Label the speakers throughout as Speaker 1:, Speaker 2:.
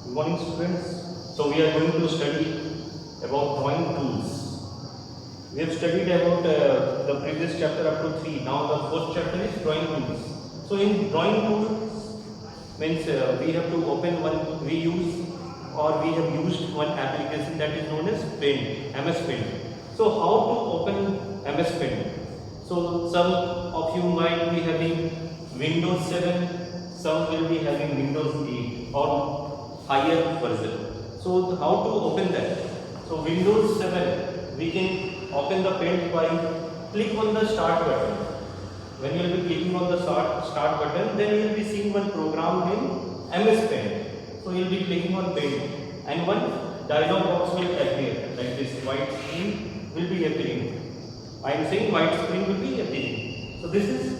Speaker 1: Good morning, students. So we are going to study about drawing tools. We have studied about the previous chapter up to 3. Now the fourth chapter is drawing tools. So in drawing tools means we have to open one, we use or we have used one application that is known as Paint, MS Paint. So how to open MS Paint? So some of you might be having Windows 7, some will be having Windows 8 or higher version. So how to open that? So Windows 7 we can open the Paint by click on the start button. When you will be clicking on the start button, then you will be seeing one program named MS Paint. So you will be clicking on Paint and one dialog box will appear like this. White screen will be appearing. I am saying white screen will be appearing. So this is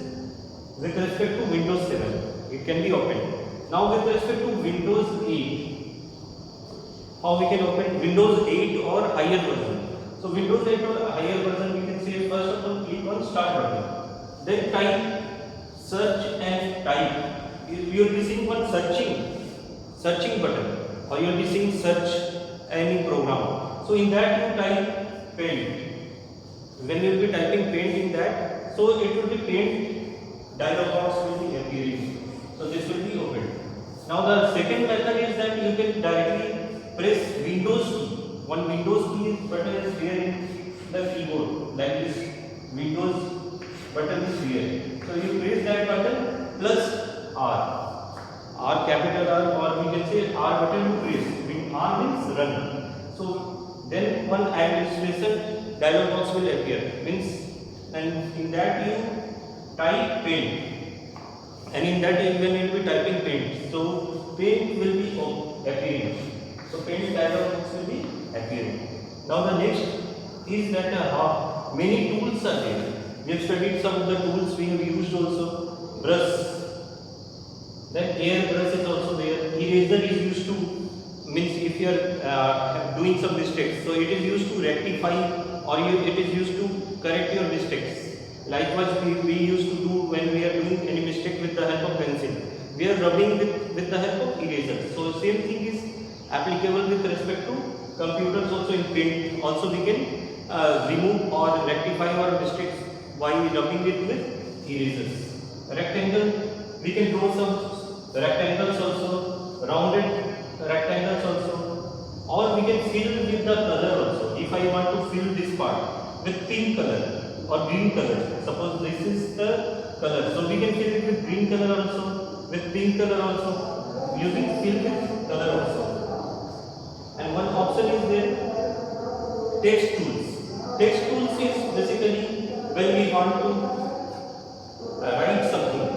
Speaker 1: with respect to Windows 7. It can be opened. Now with respect to Windows 8, how we can open Windows 8 or higher version. So Windows 8 or higher version, we can say first of all click on start button. Then type search and type. You will be seeing one searching button, or you will be seeing search any program. So in that you type Paint. When you will be typing Paint in that, so it will be Paint dialog box will be appearing. So this will be opened. Now the second method is that you can directly press Windows key. One Windows key button is here in the keyboard, like this. Windows button is here. So you press that button plus R capital R, or we can say R button to press. R means run. So then one administration dialog box will appear. And in that you type Paint. And in that when you will be typing Paint, so Paint will be appearing. So Paint dialog box will be appearing. Now the next is that many tools are there. We have studied some of the tools we have used also. Brush. Then airbrush is also there. Eraser is used to, means if you are doing some mistakes, so it is used to rectify, or it is used to correct your mistakes. Likewise, we used to do when we are doing any mistake with the help of pencil. We are rubbing with the help of eraser. So same thing is applicable with respect to computers also. In Paint also we can remove or rectify our mistakes by rubbing it with erasers. Rectangle, we can draw some rectangles also, rounded rectangles also, or we can fill with the color also. If I want to fill this part with pink color or green color, suppose this is the color, so we can fill it with green color also, with pink color also, using fill with color also. And one option is there, text tools. Text tools is basically when we want to write something.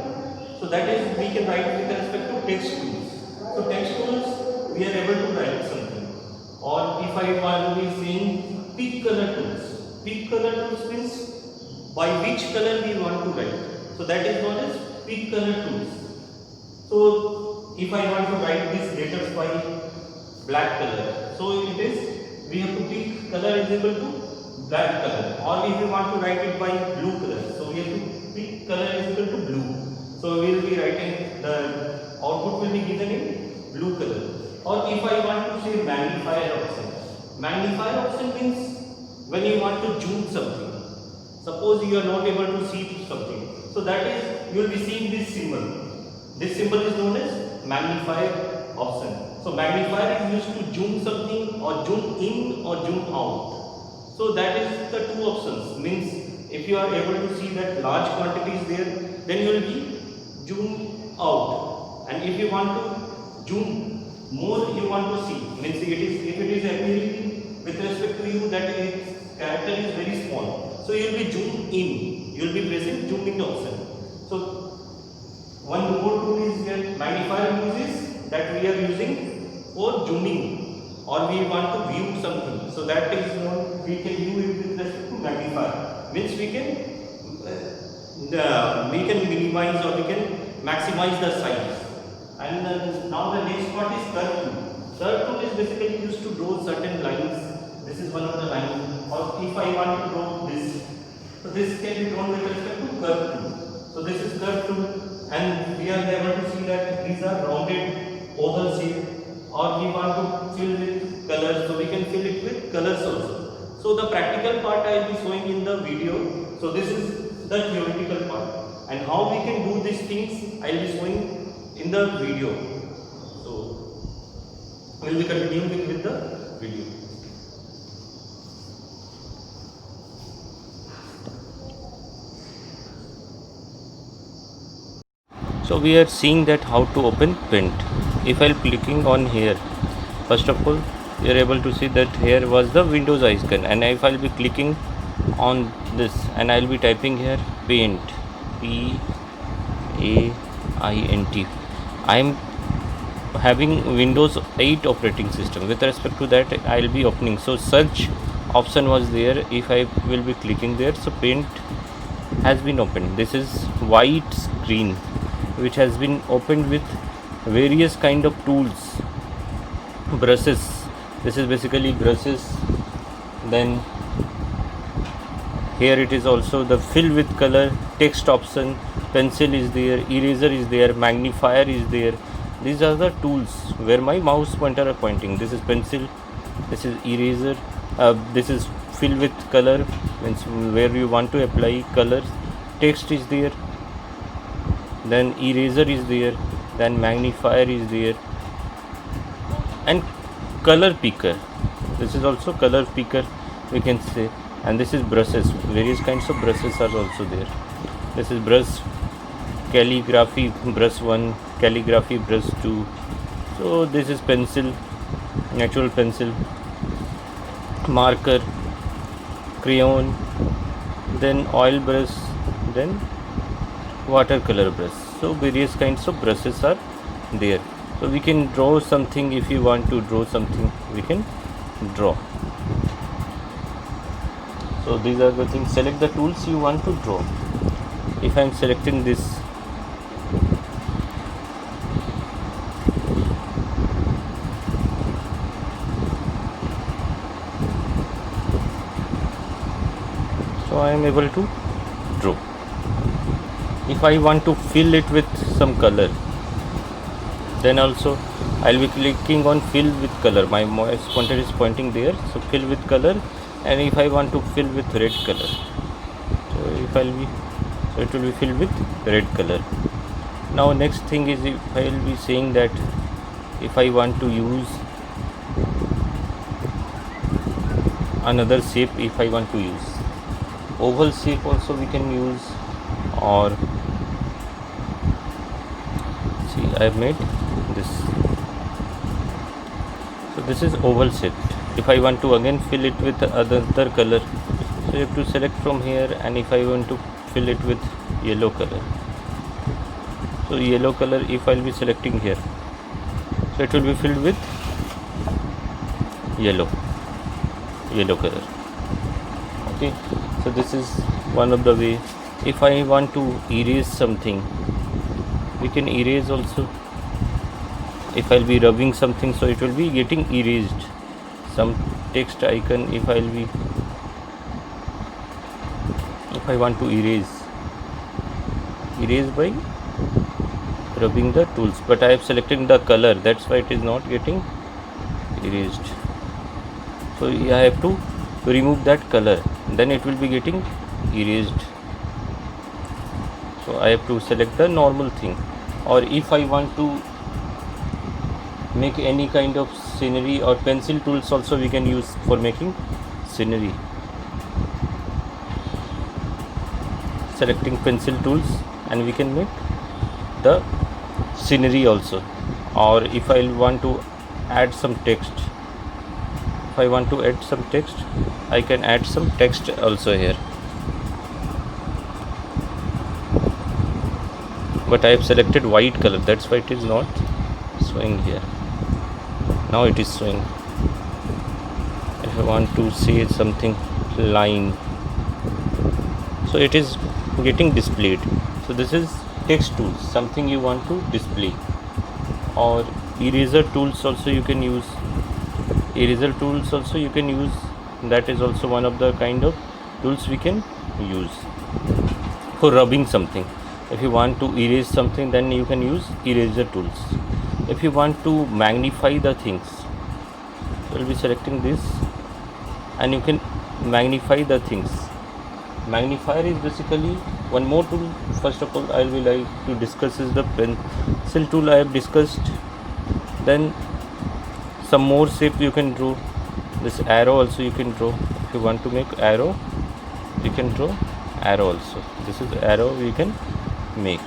Speaker 1: So that is, we can write with respect to text tools. So text tools, we are able to write something. Or if I want to be saying pick color tools. Pick color tools means by which color we want to write. So that is known as pick color tools. So if I want to write these letters by black color, so it is, we have to pick color is equal to black color. Or if we want to write it by blue color, so we have to pick color is equal to blue. So we will be writing, the output will be given in blue color. Or if I want to say magnifier option. Magnifier option means when you want to zoom something. Suppose you are not able to see something. So that is, you will be seeing this symbol. This symbol is known as magnifier option. So magnifier is used to zoom something, or zoom in or zoom out. So that is the two options. Means if you are able to see that large quantity is there, then you will be zoom out, and if you want to zoom more, you want to see, means if it is appearing with respect to you that its character is very small, so you will be zoom in, you will be pressing zoom in option. So one more tool is here, magnifier uses, that we are using for zooming, or we want to view something, so that is known, we can view it with respect to magnifier, means we can minimize or we can maximize the size. And now the next part is curve tool. Curve tool is basically used to draw certain lines. This is one of the lines. Or if I want to draw this, so this can be drawn with respect to curve tool. So this is curve tool, and we are able to see that these are rounded oval shape, or we with colors also. So the practical part I will be showing in the video. So this is the theoretical part, and how we can do these things I will be showing in the video. So we will be continuing with the video. So we are seeing that how to open Paint. If I'm clicking on here, first of all you are able to see that here was the Windows icon, and if I'll be clicking on this and I'll be typing here Paint, P-A-I-N-T. I'm having Windows 8 operating system. With respect to that I'll be opening, so search option was there. If I will be clicking there, so Paint has been opened. This is white screen which has been opened with various kind of tools, brushes. This is basically brushes. Then here it is also the fill with color, text option, pencil is there, eraser is there, magnifier is there. These are the tools where my mouse pointer are pointing. This is pencil, this is eraser, this is fill with color, means where you want to apply colors. Text is there, then eraser is there, then magnifier is there, and color picker. This is also color picker, we can say. And this is brushes. Various kinds of brushes are also there. This is brush, calligraphy brush 1, calligraphy brush 2. So this is pencil, natural pencil, marker, crayon, then oil brush, then watercolor brush. So various kinds of brushes are there. So we can draw something. If you want to draw something, we can draw. So these are the things. Select the tools you want to draw. If I am selecting this, so I am able to draw. If I want to fill it with some color, then also I'll be clicking on fill with color. My mouse pointer is pointing there, so fill with color. And if I want to fill with red color, so it will be filled with red color. Now next thing is, if I will be saying that if I want to use another shape, if I want to use oval shape also we can use, or see I have made this. So this is oval shape. If I want to again fill it with other color, so you have to select from here, and if I want to fill it with yellow color, so yellow color, if I will be selecting here, so it will be filled with yellow color. Okay, so this is one of the way. If I want to erase something, we can erase also. If I'll be rubbing something, so it will be getting erased. Some text icon, if I want to erase by rubbing the tools, but I have selected the color, that's why it is not getting erased. So I have to remove that color, then it will be getting erased. So I have to select the normal thing. Or if I want to make any kind of scenery, or pencil tools also we can use for making scenery. Selecting pencil tools, and we can make the scenery also. Or if I want to add some text, I can add some text also here. But I have selected white color, that's why it is not showing here. Now it is showing. If I want to say something line, so it is getting displayed. So this is text tools, something you want to display. Or eraser tools also you can use. That is also one of the kind of tools we can use for rubbing something. If you want to erase something, then you can use eraser tools. If you want to magnify the things, we'll be selecting this and you can magnify the things. Magnifier is basically one more tool. First of all, I will like to discuss is the pencil tool I have discussed. Then some more shape you can draw. This arrow also you can draw. If you want to make arrow, you can draw arrow also. This is arrow you can make.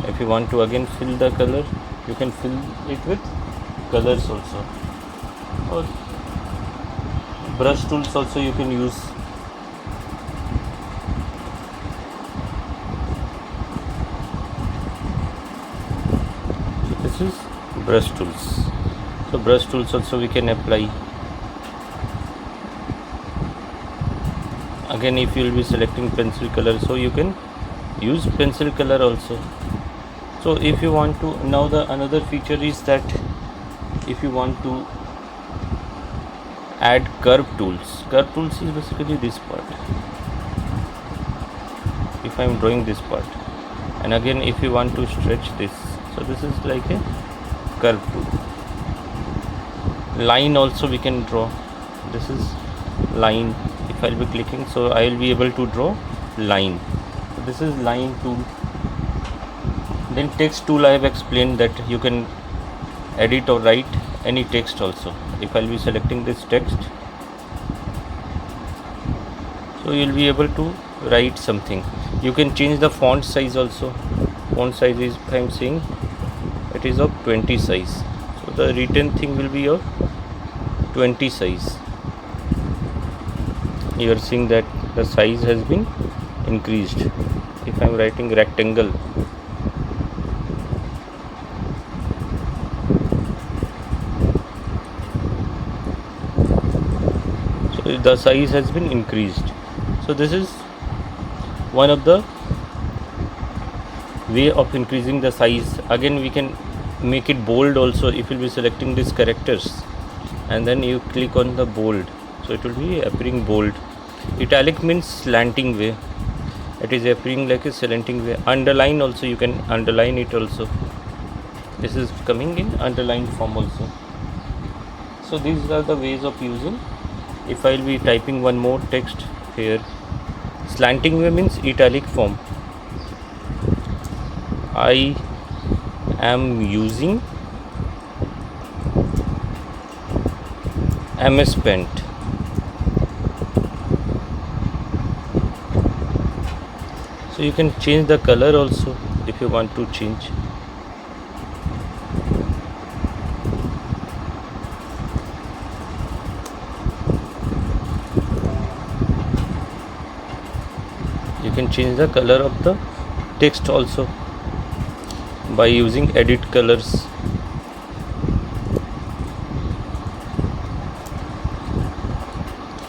Speaker 1: If you want to again fill the color, you can fill it with colors also. Or brush tools also you can use. So this is brush tools. So brush tools also we can apply. Again, if you will be selecting pencil color, so you can use pencil color also. So if you want to, now the another feature is that if you want to add curve tools is basically this part. If I am drawing this part, and again if you want to stretch this, so this is like a curve tool. Line also we can draw. This is line. If I will be clicking, so I will be able to draw line. So this is line tool. Then text tool, I have explained that you can edit or write any text also. If I will be selecting this text, so you will be able to write something. You can change the font size also. Font size is, I am saying it is of 20 size. So the written thing will be of 20 size. You are seeing that the size has been increased. If I am writing rectangle, so the size has been increased. So this is one of the way of increasing the size. Again we can make it bold also. If you will be selecting these characters and then you click on the bold, so it will be appearing bold. Italic means slanting way. It is appearing like a slanting way. Underline also, you can underline it also. This is coming in underline form also. So these are the ways of using. If I will be typing one more text here, slanting way means italic form. I am using MS Paint. So you can change the color also if you want to change. You can change the color of the text also by using edit colors.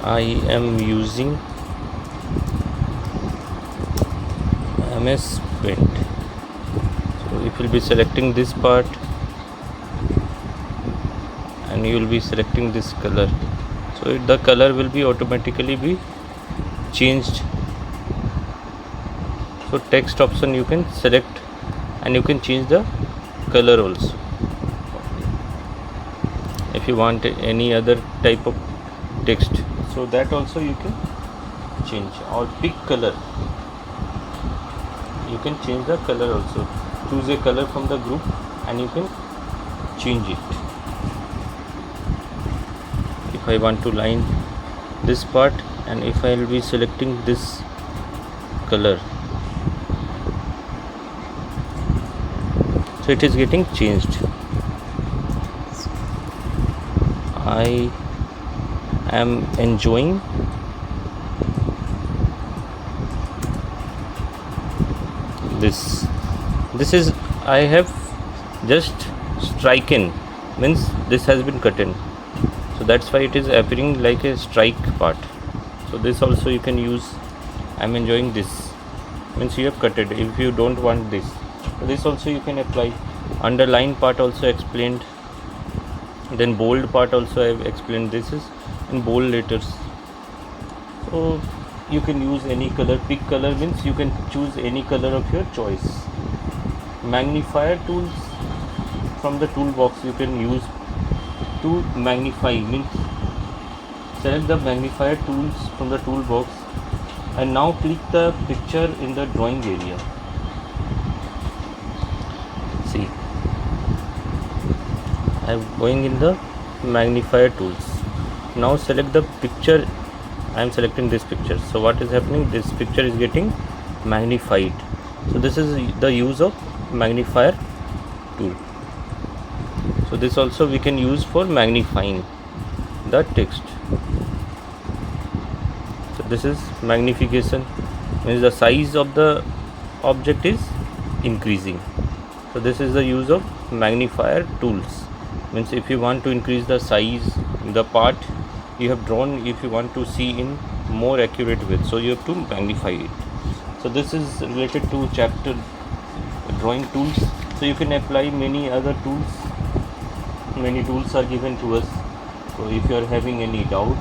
Speaker 1: I am using MS Paint. So if you will be selecting this part and you will be selecting this color, so the color will be automatically be changed. So text option you can select and you can change the color also. If you want any other type of text, so that also you can change. Or pick color, you can change the color also. Choose a color from the group and you can change it. If I want to line this part and if I will be selecting this color, so it is getting changed. I am enjoying this. This is, I have just striken, means this has been cut in, so that's why it is appearing like a strike part. So this also you can use. I am enjoying this, means you have cut it. If you don't want this, this also you can apply. Underline part also explained. Then bold part also I have explained. This is in bold letters. So you can use any color. Pick color means you can choose any color of your choice. Magnifier tools from the toolbox you can use to magnify, means select the magnifier tools from the toolbox and now click the picture in the drawing area. See, I am going in the magnifier tools. Now select the picture. I am selecting this picture. So what is happening? This picture is getting magnified. So this is the use of magnifier tool. So this also we can use for magnifying the text. So this is magnification, means the size of the object is increasing. So this is the use of magnifier tools, means if you want to increase the size, the part you have drawn, if you want to see in more accurate way, so you have to magnify it. So this is related to chapter drawing tools. So you can apply many other tools. Many tools are given to us. So if you are having any doubt,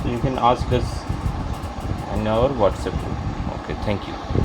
Speaker 1: so you can ask us in our WhatsApp group. Okay, thank you.